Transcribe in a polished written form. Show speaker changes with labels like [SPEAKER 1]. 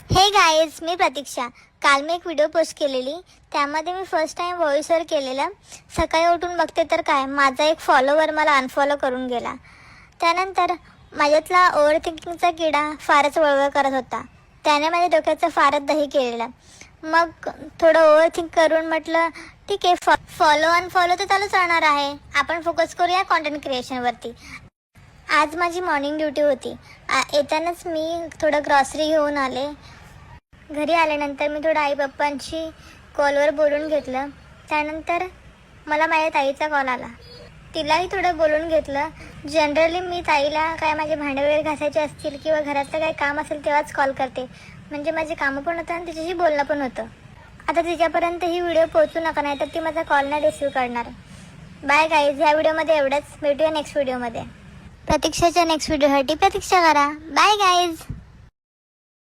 [SPEAKER 1] हे गाईज, मी प्रतीक्षा. काल मी एक व्हिडिओ पोस्ट केलेली, त्यामध्ये मी फर्स्ट टाइम व्हॉइस ओव्हर केलेलं. सकाळी उठून बघते तर काय, माझा एक फॉलोवर मला अनफॉलो करून गेला. त्यानंतर माझ्यातला ओव्हर थिंकिंगचा किडा फारच वळवळ करत होता. त्याने माझ्या डोक्याचं फारच दही केलेलं. मग थोडं ओव्हर थिंक करून म्हटलं ठीक आहे, फॉलो अनफॉलो तर चालूच राहणार आहे, आपण फोकस करूया कॉन्टेंट क्रिएशनवरती. आज माझी मॉर्निंग ड्युटी होती. येतानाच मी थोडं ग्रॉसरी घेऊन आले. घरी आल्यानंतर मी थोडं आई पप्पांशी कॉलवर बोलून घेतलं. त्यानंतर मला माझ्या ताईचा कॉल आला, तिलाही थोडं बोलून घेतलं. जनरली मी ताईला काय माझे भांडे वगैरे घासायचे असतील किंवा घरातलं काही काम असेल तेव्हाच कॉल करते, म्हणजे माझे कामं पण होतं आणि तिच्याशी बोलणं पण होतं. आता तिच्यापर्यंत ही व्हिडिओ पोहोचू नका, नाही तर ती माझा कॉल नाही रिसीव्ह करणार. बाय गाईज, ह्या व्हिडिओमध्ये एवढंच. भेटूया नेक्स्ट व्हिडिओमध्ये. प्रतीक्षाच्या नेक्स्ट व्हिडिओसाठी प्रतीक्षा करा. Bye guys.